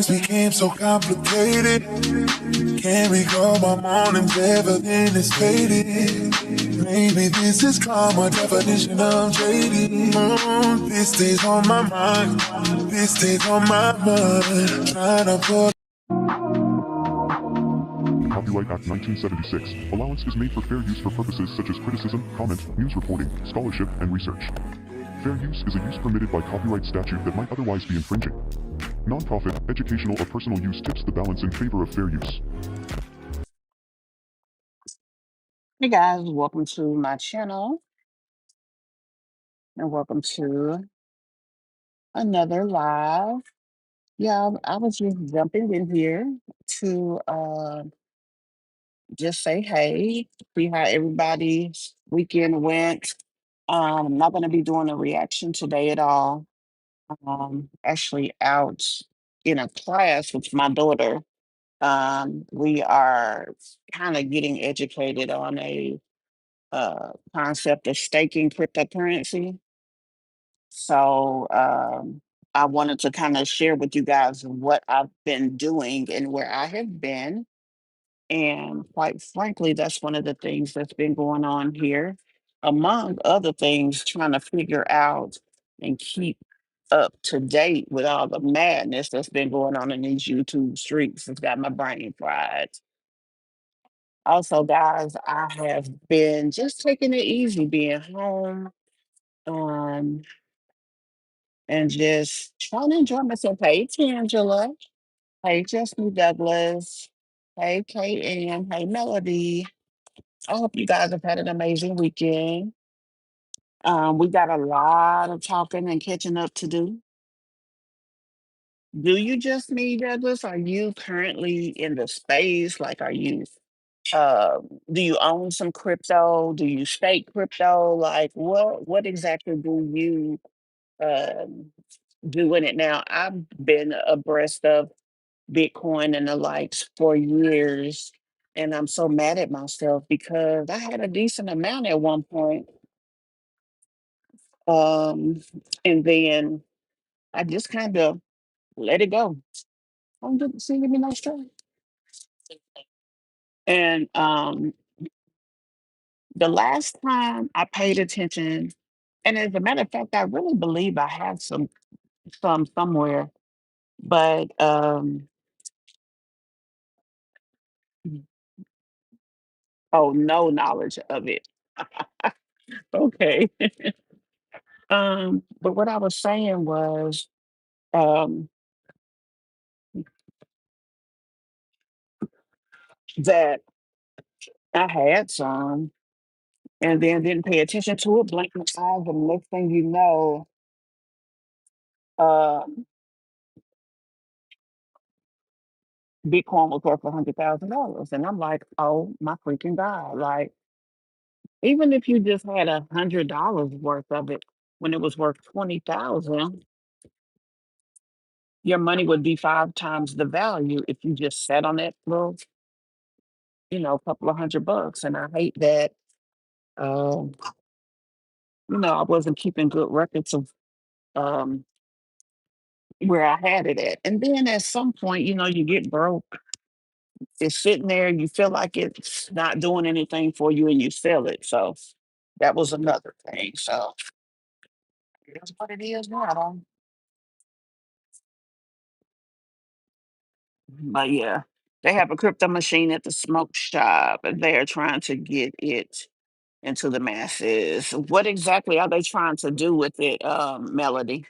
things became so complicated. Can't recall my mornings, everything is faded. Maybe this is karma, definition of jaded. This stays on my mind, this stays on my mind. Trying to put Copyright Act 1976. Allowance is made for fair use for purposes such as criticism, comment, news reporting, scholarship, and research. Fair use is a use permitted by copyright statute that might otherwise be infringing. Non-profit, educational, or personal use tips the balance in favor of fair use. Hey guys, welcome to my channel and welcome to another live. Yeah, I was just jumping in here to just say hey, see how everybody's weekend went. I'm not going to be doing a reaction today at all. Actually out in a class with my daughter. We are kind of getting educated on a concept of staking cryptocurrency. So I wanted to kind of share with you guys what I've been doing and where I have been. And quite frankly, that's one of the things that's been going on here, among other things, trying to figure out and keep up to date with all the madness that's been going on in these YouTube streets. It's got my brain fried. Also, guys, I have been just taking it easy, being home. Um, and just trying to enjoy myself. Hey, Tangela. Hey, Justin Douglas. Hey, KM. Hey, Melody. I hope you guys have had an amazing weekend. We got a lot of talking and catching up to do. Do you just me, Douglas? Are you currently in the space? Like, are you, do you own some crypto? Do you stake crypto? Like, what exactly do you um, do in it now? I've been abreast of Bitcoin and the likes for years. And I'm so mad at myself because I had a decent amount at one point. Um, and then I just kind of let it go. I'm just seeing me no strength. And the last time I paid attention, and as a matter of fact, I really believe I have some somewhere, but oh, no knowledge of it. Okay. But what I was saying was um that I had some and then didn't pay attention to it, blinked my eyes, and next thing you know, um, Bitcoin was worth $100,000. And I'm like, oh my freaking God. Like, even if you just had $100 worth of it when it was worth 20,000, your money would be 5 times the value if you just sat on that little, couple of $100. And I hate that um, I wasn't keeping good records of um where I had it at. And then at some point, you get broke. It's sitting there, you feel like it's not doing anything for you and you sell it. So that was another thing. So that's what it is now. But yeah, they have a crypto machine at the smoke shop and they're trying to get it into the masses. What exactly are they trying to do with it, Melody?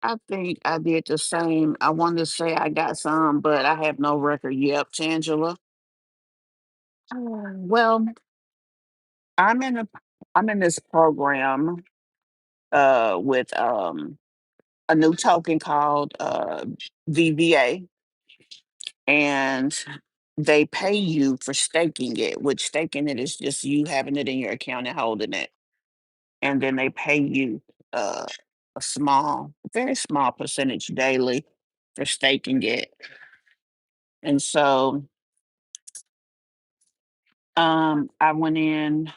I think I did the same. I wanted to say I got some, but I have no record. Yep, Tangela. Well, I'm in a I'm in this program with a new token called VBA, and they pay you for staking it, which staking it is just you having it in your account and holding it. And then they pay you uh a very small percentage daily for staking it. And so I went in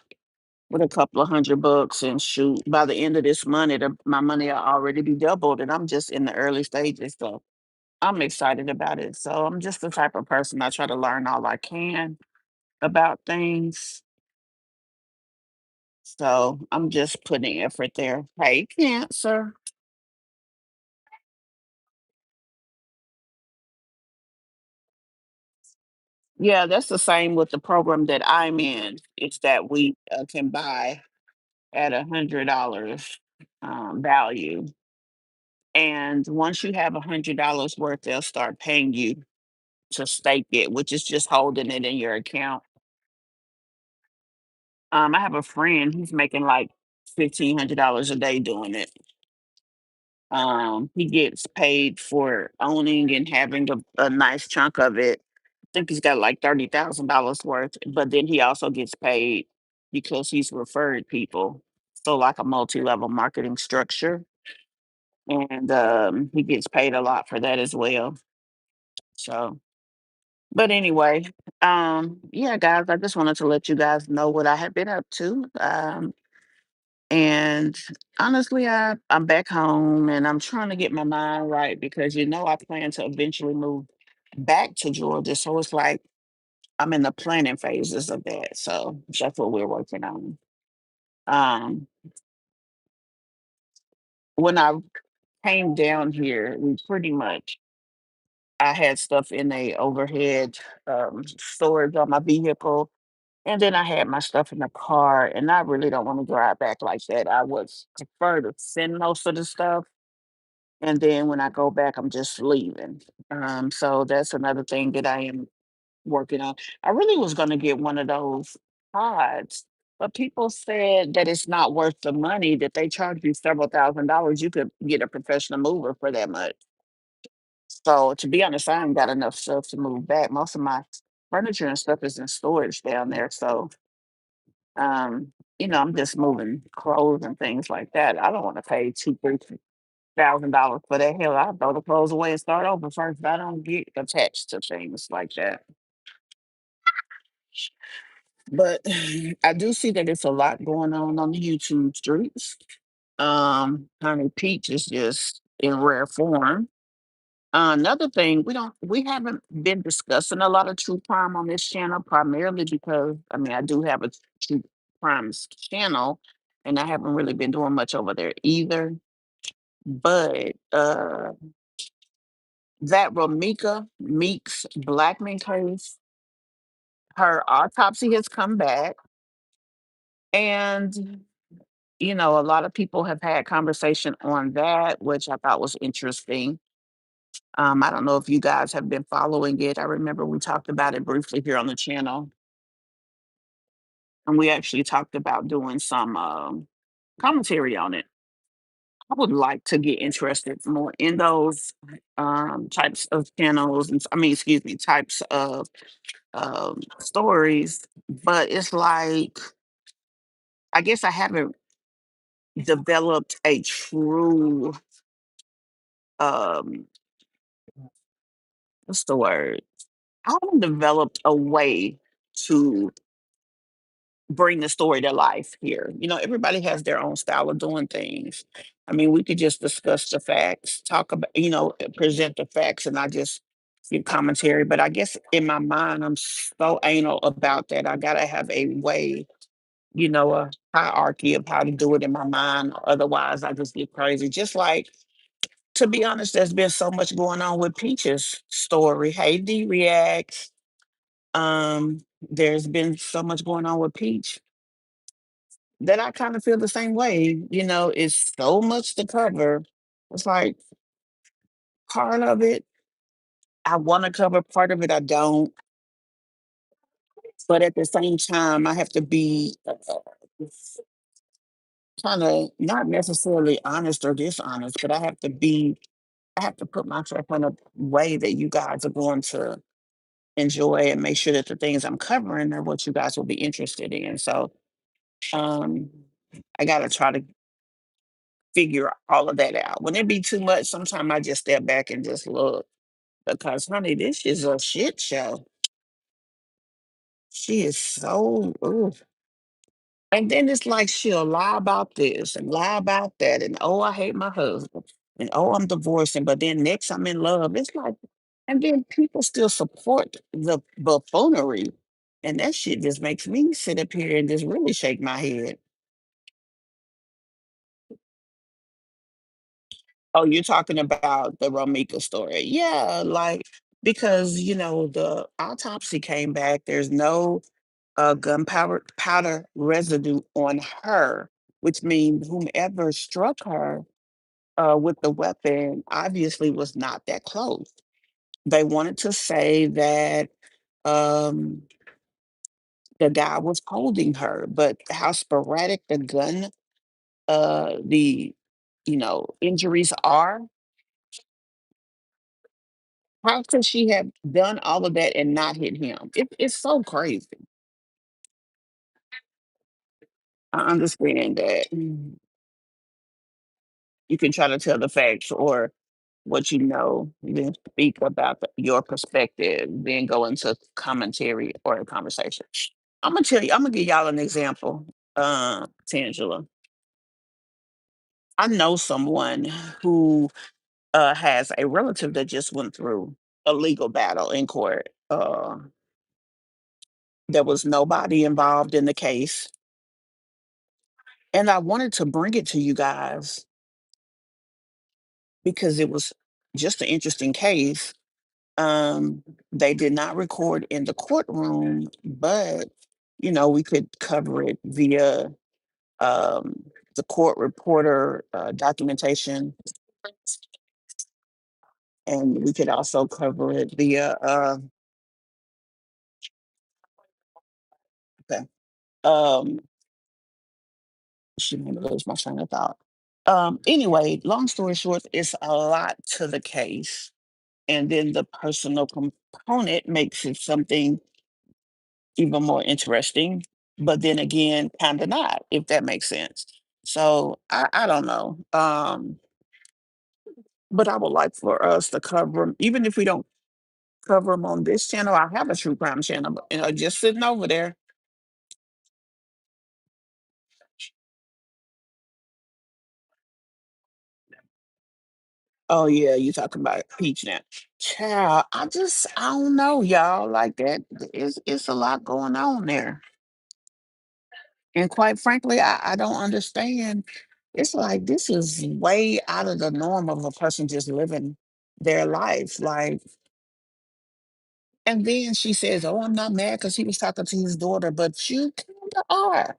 with a couple of $100 and shoot, by the end of this month, my money will already be doubled, and I'm just in the early stages. So I'm excited about it. So I'm just the type of person I try to learn all I can about things. So I'm just putting effort there. Hey, Cancer. Yeah, that's the same with the program that I'm in. It's that we can buy at $100 value. And once you have $100 worth, they'll start paying you to stake it, which is just holding it in your account. I have a friend, he's making like $1,500 a day doing it. He gets paid for owning and having a nice chunk of it. I think he's got like $30,000 worth, but then he also gets paid because he's referred people. So like a multi-level marketing structure. And he gets paid a lot for that as well. So, but anyway, yeah, guys, I just wanted to let you guys know what I have been up to. And honestly, I'm back home and I'm trying to get my mind right because I plan to eventually move back to Georgia. So it's like I'm in the planning phases of that. So that's what we're working on. Um, when I came down here, we pretty much I had stuff in a overhead storage on my vehicle. And then I had my stuff in the car, and I really don't want to drive back like that. I would prefer to send most of the stuff. And then when I go back, I'm just leaving. So that's another thing that I am working on. I really was going to get one of those pods, but people said that it's not worth the money, that they charge you several $1,000s. You could get a professional mover for that much. So to be honest, I ain't got enough stuff to move back. Most of my furniture and stuff is in storage down there. So I'm just moving clothes and things like that. I don't want to pay $2,000, $3,000 for that. Hell, I'll throw the clothes away and start over first. I don't get attached to things like that. But I do see that it's a lot going on the YouTube streets. Honey Peach is just in rare form. Another thing, we haven't been discussing a lot of true crime on this channel, primarily because I do have a true crimes channel, and I haven't really been doing much over there either. But that Romika Meeks Blackman case, her autopsy has come back, and a lot of people have had conversation on that, which I thought was interesting. I don't know if you guys have been following it. I remember we talked about it briefly here on the channel, and we actually talked about doing some commentary on it. I would like to get interested more in those types of channels, and excuse me, types of stories. But it's like I guess I haven't developed a true um, what's the word? I haven't developed a way to bring the story to life here. Everybody has their own style of doing things. We could just discuss the facts, talk about, present the facts, and I just give commentary. But I guess in my mind, I'm so anal about that. I gotta have a way, a hierarchy of how to do it in my mind. Otherwise, I just get crazy. Just like, to be honest, there's been so much going on with Peach's story. Hey, D Reacts. There's been so much going on with Peach that I kind of feel the same way. It's so much to cover. It's like part of it, I want to cover, part of it, I don't. But at the same time, I have to be kind of not necessarily honest or dishonest, but I have to put myself in a way that you guys are going to enjoy and make sure that the things I'm covering are what you guys will be interested in. So um, I got to try to figure all of that out. When it be too much, sometimes I just step back and just look because, honey, this is a shit show. She is so, ooh. And then it's like she'll lie about this and lie about that. And oh, I hate my husband. and oh, I'm divorcing, but then next I'm in love. It's like, and then people still support the buffoonery. And that shit just makes me sit up here and just really shake my head. Oh, you're talking about the Romika story. Yeah, like because the autopsy came back. There's no gunpowder powder residue on her, which means whomever struck her with the weapon obviously was not that close. They wanted to say that um, the guy was holding her, but how sporadic the injuries are. How could she have done all of that and not hit him? It's so crazy. I understand that you can try to tell the facts or what you know, then speak about your perspective, then go into commentary or a conversation. I'm gonna tell you. I'm gonna give y'all an example. Tangela, I know someone who has a relative that just went through a legal battle in court. There was nobody involved in the case, and I wanted to bring it to you guys because it was just an interesting case. They did not record in the courtroom, but we could cover it via um, the court reporter documentation, and we could also cover it via. Okay. Um, should never lose my train of thought. Anyway, long story short, it's a lot to the case, and then the personal component makes it something even more interesting, but then again, kind of not, if that makes sense. So I don't know. But I would like for us to cover 'em, even if we don't cover them on this channel. I have a true crime channel, but, just sitting over there. Oh yeah, you talking about Peach now. Child, I don't know, y'all. Like that, it's a lot going on there. And quite frankly, I don't understand. It's like this is way out of the norm of a person just living their life. Like, and then she says, "Oh, I'm not mad because he was talking to his daughter," but you kinda are.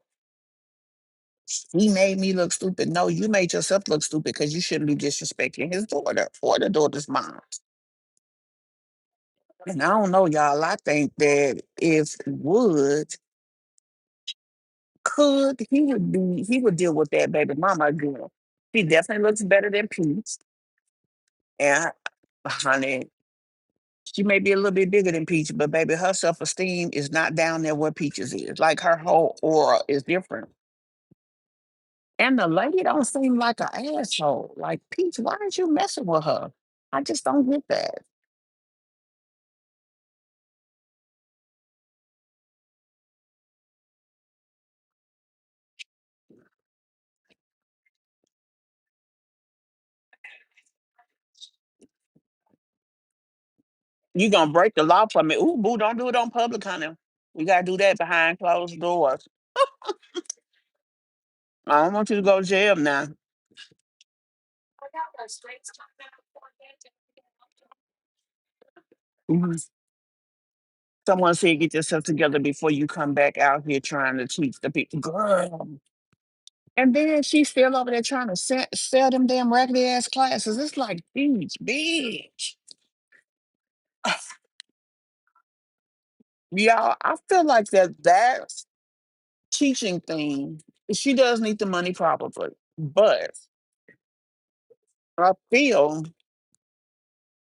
He made me look stupid. No, you made yourself look stupid because you shouldn't be disrespecting his daughter or the daughter's mom. And I don't know, y'all. I think that if Wood could, he would deal with that baby mama again. She definitely looks better than Peach. And honey, she may be a little bit bigger than Peach, but baby, her self-esteem is not down there where Peach's is. Like her whole aura is different. And the lady don't seem like an asshole. Like Peach, why aren't you messing with her? I just don't get that. You gonna break the law for me? Ooh, boo, don't do it on public, honey. We gotta do that behind closed doors. I don't want you to go to jail now. Mhm. Someone said, "Get yourself together before you come back out here trying to teach the people." Girl. And then she's still over there trying to sell them damn raggedy ass classes. It's like, bitch. Y'all, I feel like that teaching thing, she does need the money probably. But I feel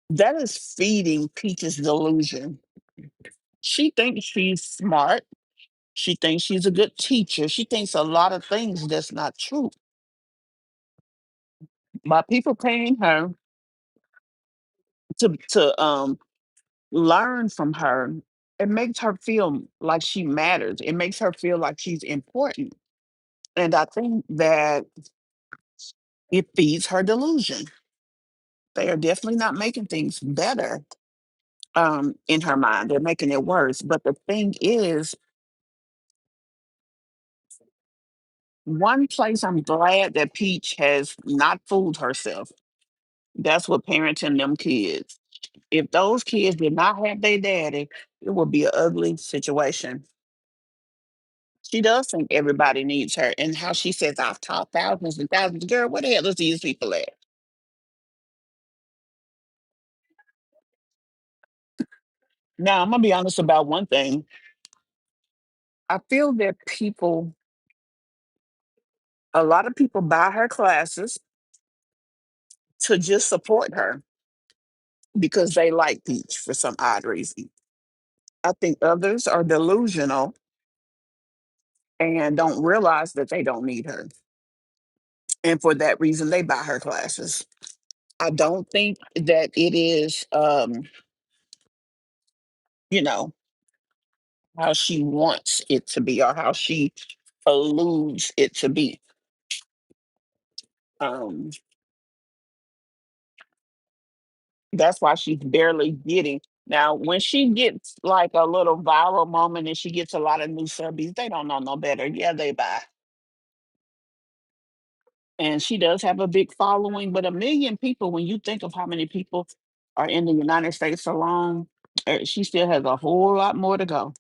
that is feeding Peach's delusion. She thinks she's smart. She thinks she's a good teacher. She thinks a lot of things that's not true. By people paying her to learn from her, it makes her feel like she matters. It makes her feel like she's important. And I think that it feeds her delusion. They are definitely not making things better in her mind. They're making it worse. But the thing is, one place I'm glad that Peach has not fooled herself. That's what parenting them kids. If those kids did not have their daddy, it would be an ugly situation. She does think everybody needs her. And how she says, I've taught thousands and thousands. Girl, where the hell is these people at? Now, I'm going to be honest about one thing. I feel that a lot of people buy her classes to just support her because they like Peach for some odd reason. I think others are delusional and don't realize that they don't need her. And for that reason, they buy her classes. I don't think that it is, you know, how she wants it to be or how she alludes it to be. Um, that's why she's barely getting. Now, when she gets like a little viral moment and she gets a lot of new subbies, they don't know no better. Yeah, they buy. And she does have a big following, but 1 million people, when you think of how many people are in the United States alone, she still has a whole lot more to go.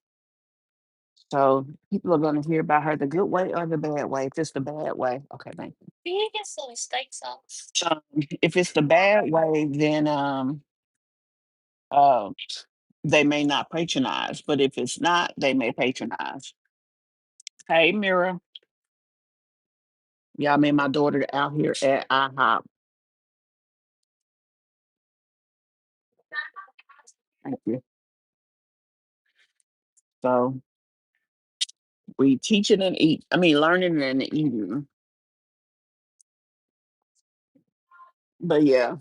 So people are going to hear about her the good way or the bad way. If it's the bad way, okay, thank you. If it's the bad way, then uh, they may not patronize. But if it's not, they may patronize. Hey, Mira, y'all made my daughter out here at IHOP. Thank you. So we teaching and eat. I mean, learning and eating. But yeah,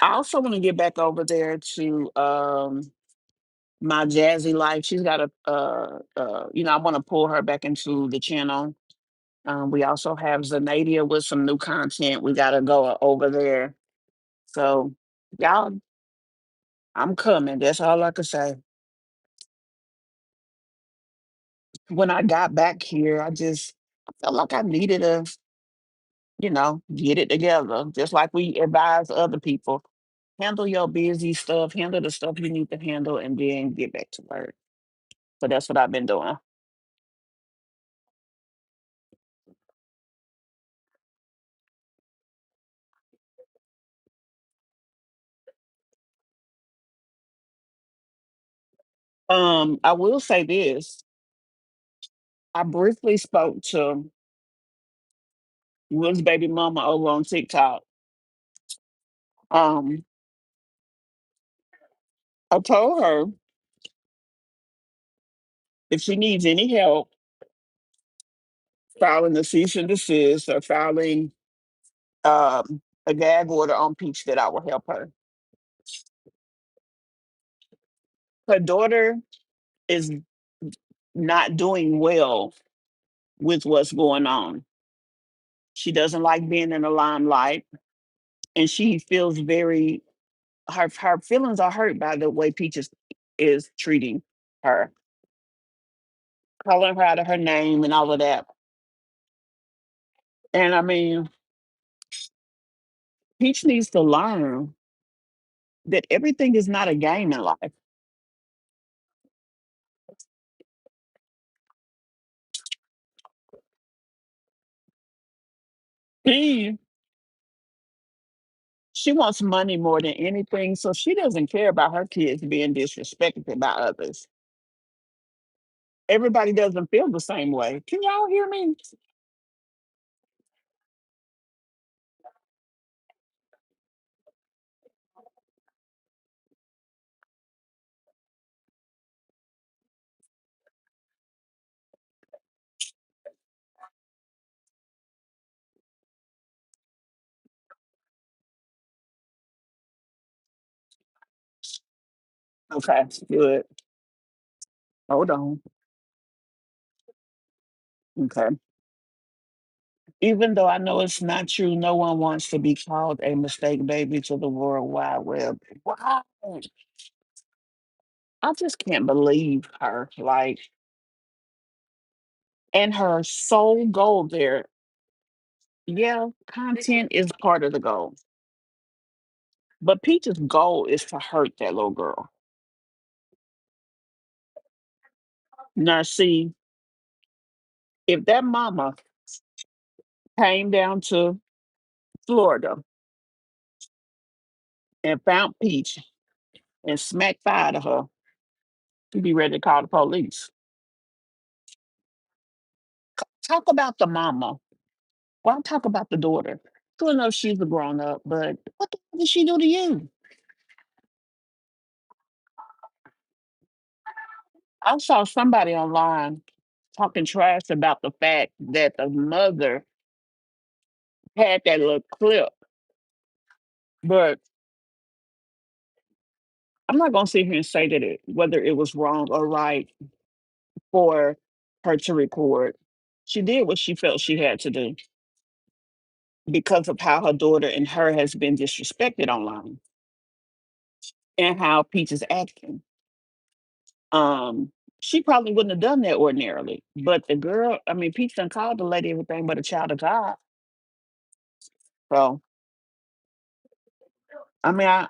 I also want to get back over there to my Jazzy life. She's got I want to pull her back into the channel. We also have Zanadia with some new content. We got to go over there. So, y'all, I'm coming. That's all I can say. When I got back here, I felt like I needed to, get it together. Just like we advise other people, handle your busy stuff, handle the stuff you need to handle, and then get back to work. So that's what I've been doing. I will say this. I briefly spoke to Will's baby mama over on TikTok. Um, I told her if she needs any help filing the cease and desist or filing a gag order on Peach, that I will help her. Her daughter is not doing well with what's going on. She doesn't like being in the limelight, and she feels her feelings are hurt by the way Peach is treating her, calling her out of her name and all of that. And I mean, Peach needs to learn that everything is not a game in life. She she wants money more than anything, so she doesn't care about her kids being disrespected by others. Everybody doesn't feel the same way. Can y'all hear me? Okay, good. Hold on. Okay. Even though I know it's not true, no one wants to be called a mistake baby to the World Wide Web. Wow. I just can't believe her. Like, and her sole goal there, yeah, content is part of the goal. But Peach's goal is to hurt that little girl. Now, see, if that mama came down to Florida and found Peach and smacked fire to her, she'd be ready to call the police. Talk about the mama. Why talk about the daughter? Good enough she's a grown up, but what the hell did she do to you? I saw somebody online talking trash about the fact that the mother had that little clip, but I'm not gonna sit here and say that whether it was wrong or right for her to record. She did what she felt she had to do because of how her daughter and her has been disrespected online and how Peach is acting. Um, she probably wouldn't have done that ordinarily. But the girl, I mean, Peach done called the lady everything but a child of God. So I mean, I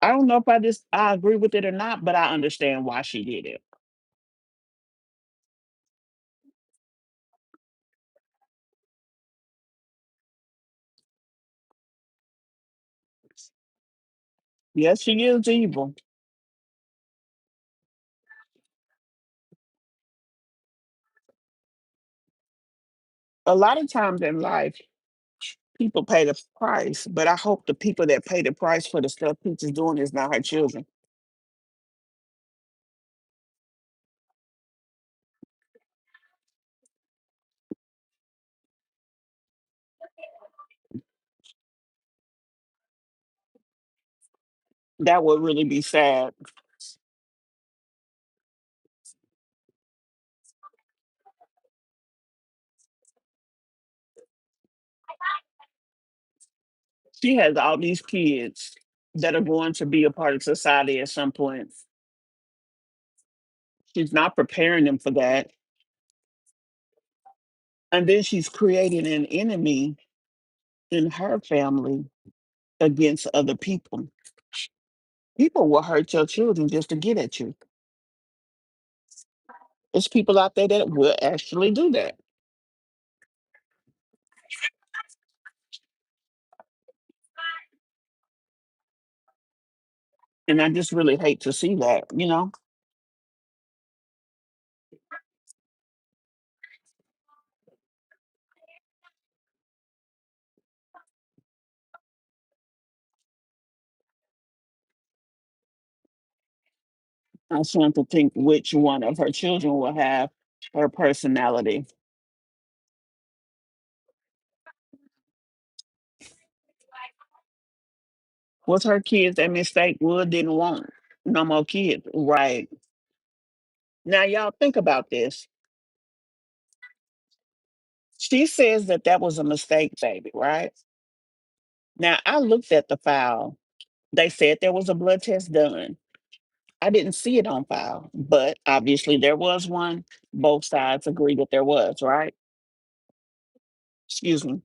don't know if I agree with it or not, but I understand why she did it. Yes, she is evil. A lot of times in life, people pay the price, but I hope the people that pay the price for the stuff Peach is doing is not her children. That would really be sad. She has all these kids that are going to be a part of society at some point. She's not preparing them for that. And then she's creating an enemy in her family against other people. People will hurt your children just to get at you. There's people out there that will actually do that. And I just really hate to see that. I just want to think which one of her children will have her personality. Was her kids that mistake Wood didn't want no more kids? Right. Now, y'all think about this. She says that that was a mistake, baby, right? Now, I looked at the file. They said there was a blood test done. I didn't see it on file, but obviously there was one. Both sides agree that there was, right? Excuse me.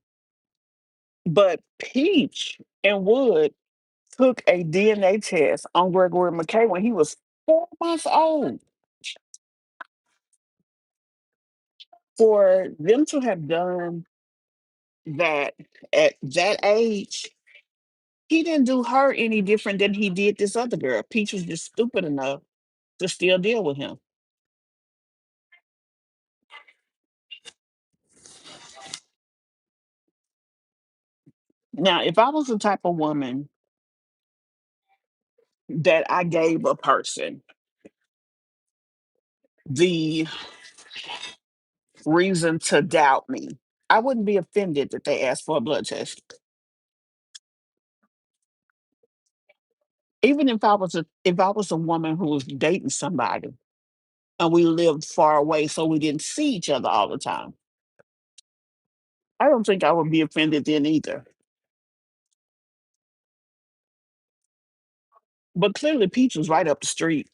But Peach and Wood took a DNA test on Gregory McKay when he was 4 months old. For them to have done that at that age, he didn't do her any different than he did this other girl. Peach was just stupid enough to still deal with him. Now, if I was the type of woman that I gave a person the reason to doubt me, I wouldn't be offended that they asked for a blood test. Even if I was a woman who was dating somebody and we lived far away, so we didn't see each other all the time. I don't think I would be offended then either. But clearly, Peach was right up the street.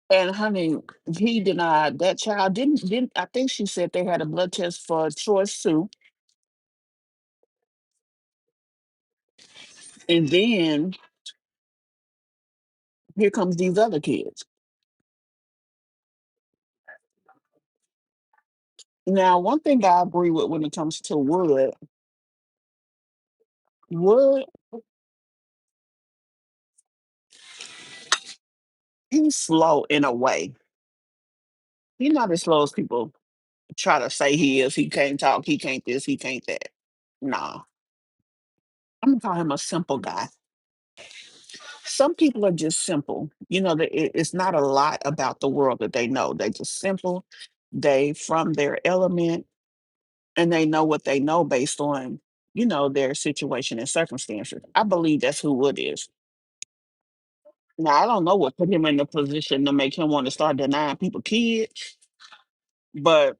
And honey, he denied that child didn't. I think she said they had a blood test for choice too. And then here comes these other kids. Now, one thing I agree with when it comes to Wood, he's slow in a way. He's not as slow as people try to say he is. He can't talk. He can't this. He can't that. Nah, I'm gonna call him a simple guy. Some people are just simple. It's not a lot about the world that they know. They just simple. They from their element, and they know what they know based on their situation and circumstances. I believe that's who Wood is. Now I don't know what put him in the position to make him want to start denying people kids, but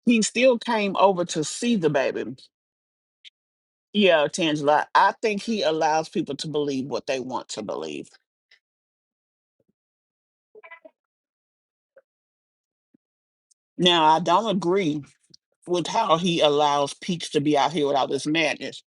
he still came over to see the baby. Yeah, Tangela. I think he allows people to believe what they want to believe. Now I don't agree with how he allows Peach to be out here with all this madness.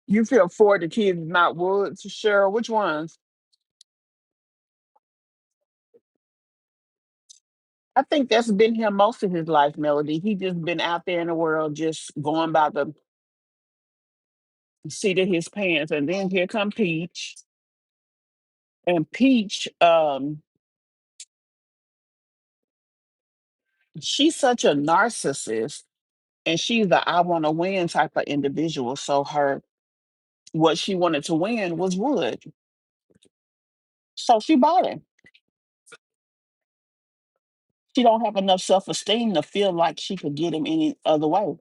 You feel for the kids, not Woods, Cheryl. Which ones? I think that's been him most of his life, Melody. He just been out there in the world, just going by the seat of his pants. And then here come Peach, and Peach, she's such a narcissist, and she's the I want to win type of individual. So what she wanted to win was Wood, so she bought him. She don't have enough self esteem to feel like she could get him any other way.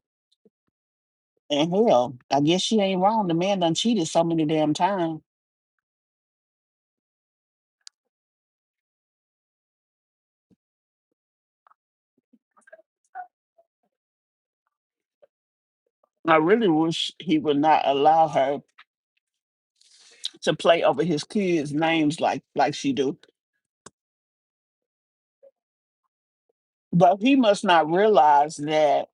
And hell, I guess she ain't wrong. The man done cheated so many damn times. I really wish he would not allow her to play over his kids' names like she do. But he must not realize that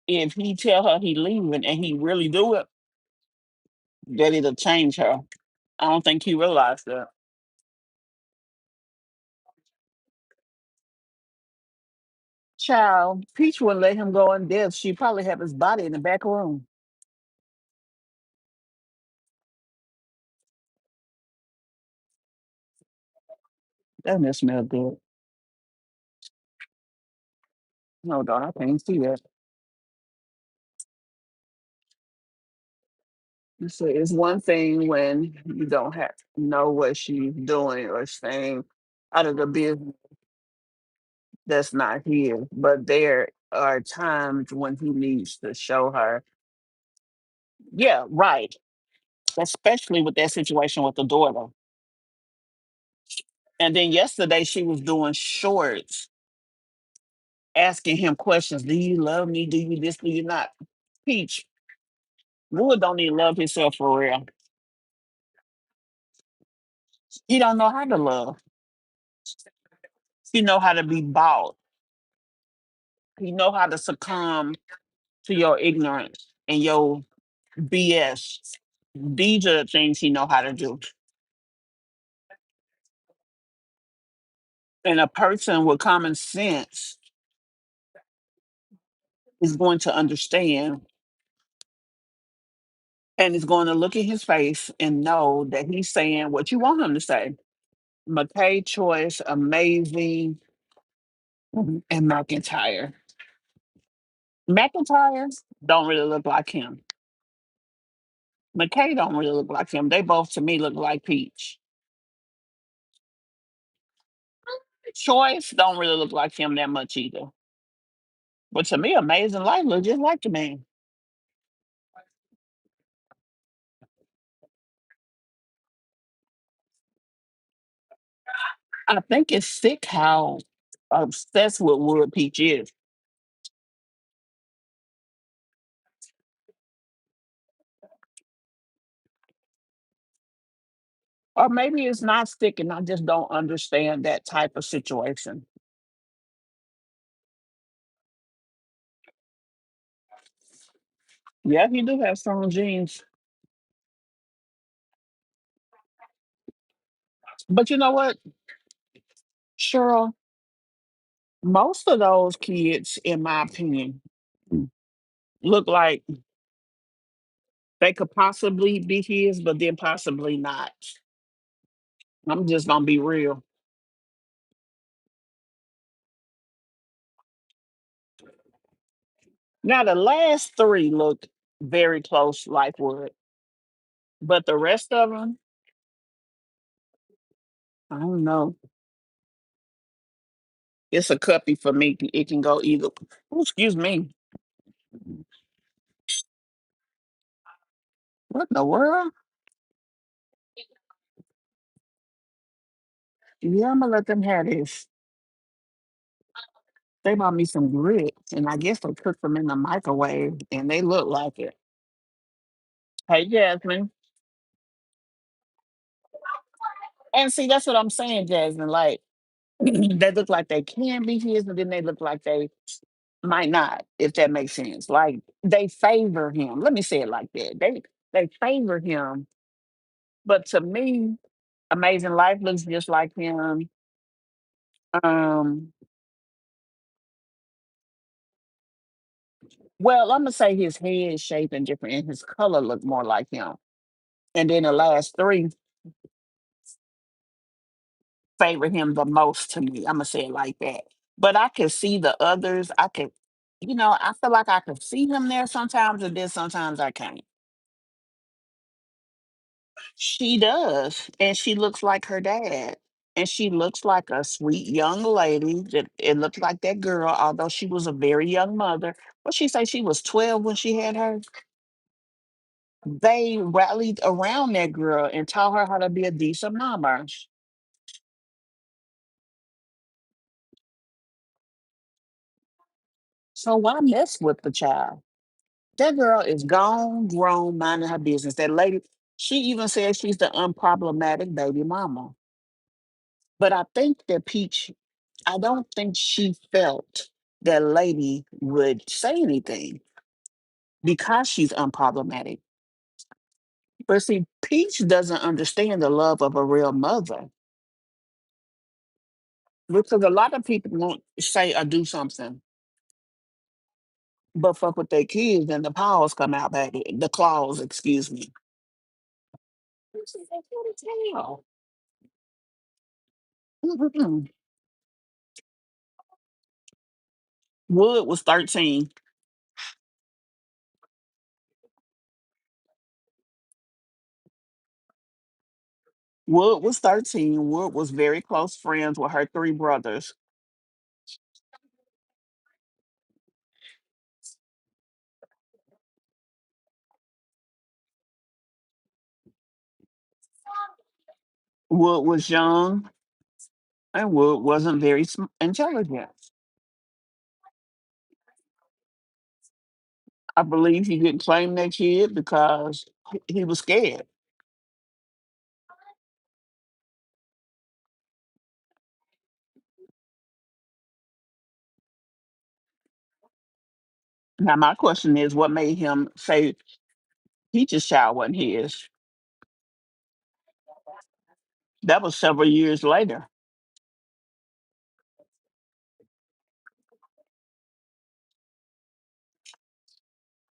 if he tell her he leaving and he really do it, that it'll change her. I don't think he realized that. Child, Peach wouldn't let him go in death. She probably have his body in the back room. Doesn't that smell good? No, dog, I can't see that. So it's one thing when you don't have know what she's doing or saying out of the business that's not his. But there are times when he needs to show her, yeah, right. Especially with that situation with the daughter. And then yesterday she was doing shorts, asking him questions. Do you love me? Do you this? Do you not? Peach, Wood don't even love himself for real. He don't know how to love. He know how to be bought. He know how to succumb to your ignorance and your BS. These are the things he know how to do. And a person with common sense is going to understand and is going to look in his face and know that he's saying what you want him to say. McKay Choice, amazing, and McIntyre. McIntyre don't really look like him. McKay don't really look like him. They both to me look like Peach. Choice don't really look like him that much either. But to me, Amazing Life look just like the man. I think it's sick how obsessed with Wood Peach is. Or maybe it's not sick and I just don't understand that type of situation. Yeah, he do have strong genes. But you know what, Cheryl? Most of those kids, in my opinion, look like they could possibly be his, but then possibly not. I'm just gonna be real. Now the last three look very close like Wood, but the rest of them, I don't know. It's a cuppy for me. It can go either. Oh, excuse me. What in the world? Yeah, I'm gonna let them have this. They bought me some grits, and I guess they cooked them in the microwave, and they look like it. Hey, Jasmine. And see, that's what I'm saying, Jasmine. Like, they look like they can be his, but then they look like they might not, if that makes sense. Like, they favor him. Let me say it like that. They favor him, but to me, Amazing Life looks just like him. Um, well, I'm gonna say his head shape and different, and his color look more like him. And then the last three favor him the most to me. I'm gonna say it like that. But I could see the others. I could, I feel like I could see him there sometimes, and then sometimes I can't. She does, and she looks like her dad. And she looks like a sweet young lady. It looked like that girl, although she was a very young mother. What she say? She was 12 when she had her. They rallied around that girl and taught her how to be a decent mama. So why mess with the child? That girl is gone, grown, minding her business. That lady, she even says she's the unproblematic baby mama. But I think that Peach, I don't think she felt that lady would say anything because she's unproblematic. But see, Peach doesn't understand the love of a real mother because a lot of people won't say or do something, but fuck with their kids and the paws come out, baby. The claws, excuse me. This is a good tale. Mm-mm. Wood was 13. Wood was 13. Wood was very close friends with her three brothers. Wood was young and Wood wasn't very intelligent. I believe he didn't claim that kid because he was scared. Now, my question is what made him say Peach's child wasn't his? That was several years later.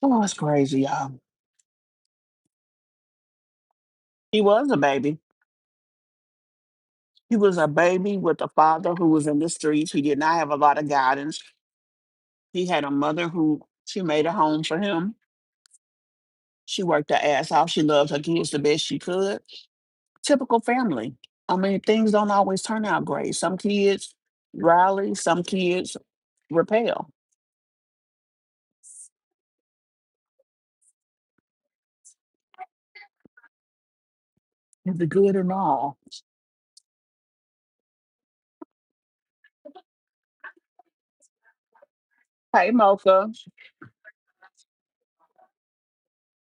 Oh, it's crazy, y'all. He was a baby. He was a baby with a father who was in the streets. He did not have a lot of guidance. He had a mother who She made a home for him. She worked her ass off. She loved her kids the best she could. Typical family. I mean, things don't always turn out great. Some kids rally, some kids repel. The good and all. Hey, Mocha.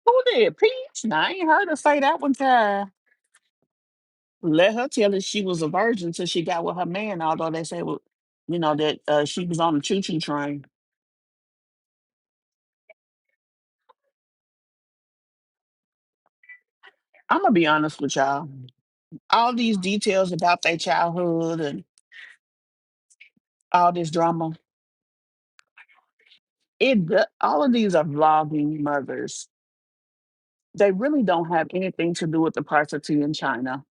Who did? Peach? Now, I ain't heard her say that one time. Let her tell us she was a virgin till she got with her man, although they say, well, that she was on the choo choo train. I'm going to be honest with y'all. All these details about their childhood and all this drama, all of these are vlogging mothers. They really don't have anything to do with the price of tea in China.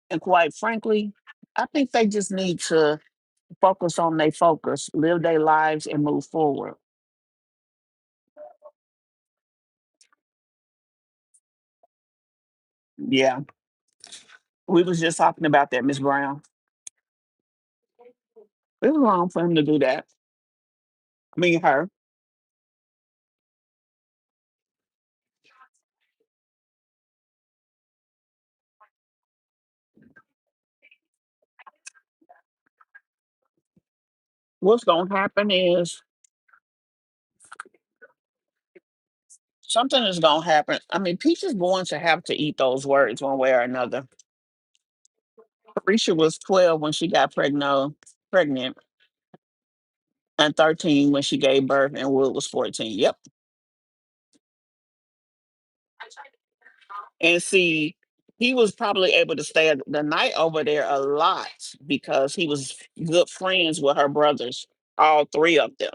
And quite frankly, I think they just need to focus on their focus, live their lives, and move forward. Yeah, we was just talking about that, Miss Brown. It was wrong for him to do that. Me and her. What's gonna happen is something is gonna happen. I mean, Peach is going to have to eat those words one way or another. Carisha was 12 when she got pregnant, and 13 when she gave birth, and Wood was 14. Yep. And see, he was probably able to stay the night over there a lot because he was good friends with her brothers, all three of them.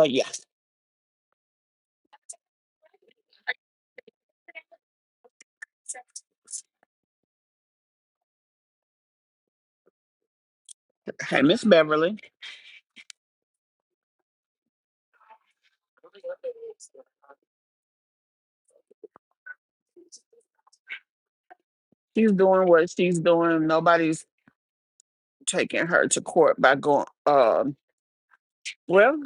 Yeah. Hey, Miss Beverly. She's doing what she's doing. Nobody's taking her to court by going. Well,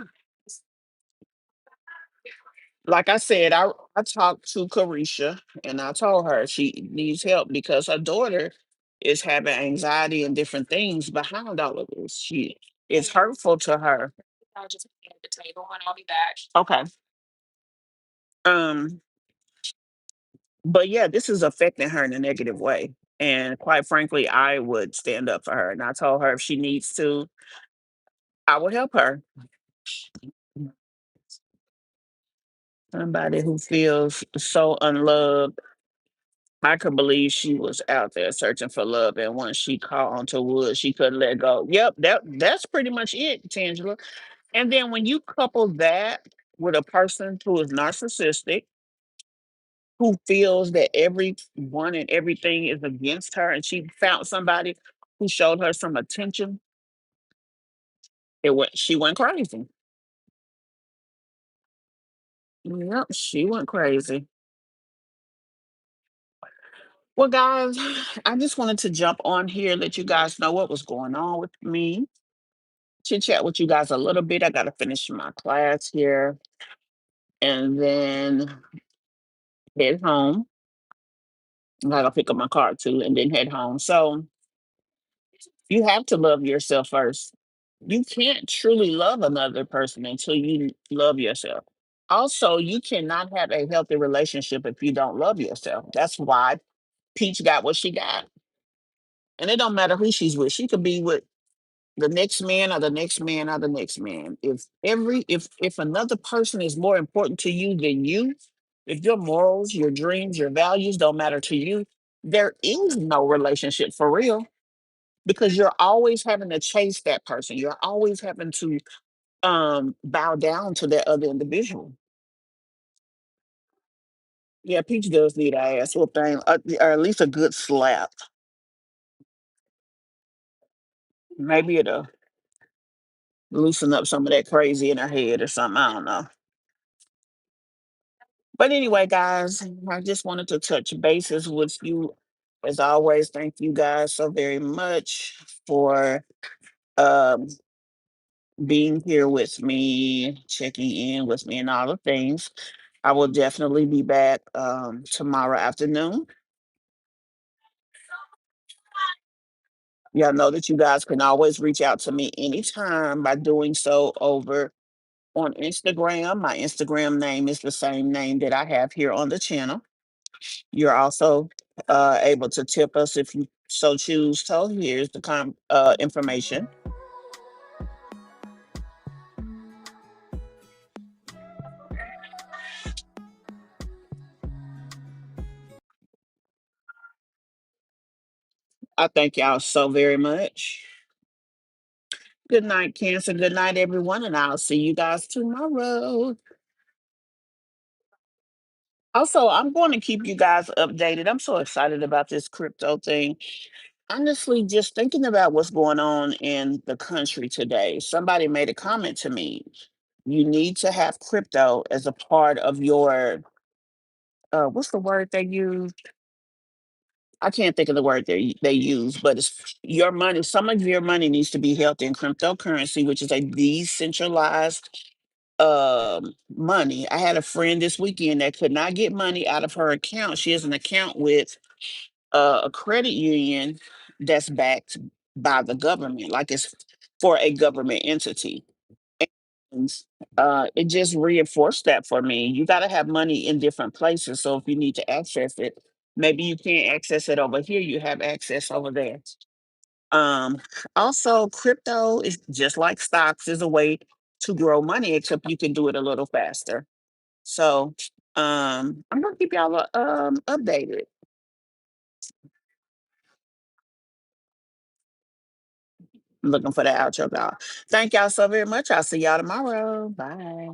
like I said, I talked to Carisha and I told her she needs help because her daughter is having anxiety and different things behind all of this. She it's hurtful to her. Okay. Um, but yeah, this is affecting her in a negative way. And quite frankly, I would stand up for her. And I told her if she needs to, I would help her. Somebody who feels so unloved. I could believe she was out there searching for love, and once she caught onto wood, she couldn't let go. Yep, that's pretty much it, Tangela. And then when you couple that with a person who is narcissistic, who feels that everyone and everything is against her, and she found somebody who showed her some attention, she went crazy. Yep, she went crazy. Well, guys, I just wanted to jump on here, let you guys know what was going on with me. Chit chat with you guys a little bit. I got to finish my class here and then head home. I got to pick up my car too and then head home. So you have to love yourself first. You can't truly love another person until you love yourself. Also, you cannot have a healthy relationship if you don't love yourself. That's why Peach got what she got. And it don't matter who she's with. She could be with the next man or the next man or the next man. If another person is more important to you than you, if your morals, your dreams, your values don't matter to you, there is no relationship for real because you're always having to chase that person. You're always having to bow down to that other individual. Yeah, Peach does need an ass whooping, or at least a good slap. Maybe it'll loosen up some of that crazy in her head or something. I don't know. But anyway, guys, I just wanted to touch bases with you. As always, thank you guys so very much for um, being here with me, checking in with me, and all the things. I will definitely be back tomorrow afternoon. Y'all know that you guys can always reach out to me anytime by doing so over on Instagram. My Instagram name is the same name that I have here on the channel. You're also able to tip us if you so choose. So here's the information. I thank y'all so very much. Good night, Cancer. Good night, everyone, and I'll see you guys tomorrow. Also, I'm going to keep you guys updated. I'm so excited about this crypto thing. Honestly, just thinking about what's going on in the country today, somebody made a comment to me. You need to have crypto as a part of your, what's the word they use? I can't think of the word they use, but it's your money. Some of your money needs to be held in cryptocurrency, which is a decentralized money. I had a friend this weekend that could not get money out of her account. She has an account with a credit union that's backed by the government, like it's for a government entity. And it just reinforced that for me. You got to have money in different places. So if you need to access it, maybe you can't access it over here, you have access over there. Um, Also, crypto is just like stocks, is a way to grow money, except you can do it a little faster. So I'm gonna keep y'all updated. Looking for the outro, y'all. Thank y'all so very much. I'll see y'all tomorrow. Bye.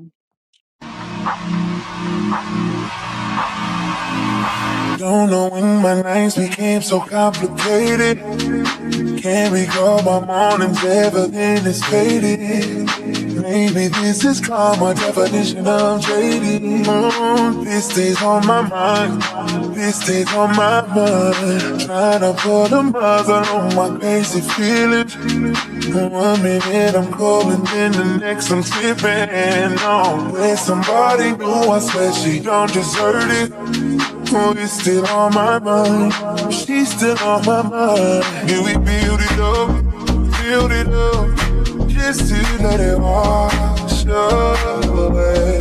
Don't know when my nights became so complicated. Can't recall my mornings, everything is faded. Maybe this is karma, definition of jaded. This stays on my mind, this stays on my mind. Trying to put a muzzle on my crazy feelings. One minute I'm cold and then the next I'm tripping. No, with somebody new, I swear she don't deserve it. Oh, it's still on my mind. She's still on my mind. Yeah, we build it up, just to let it wash away.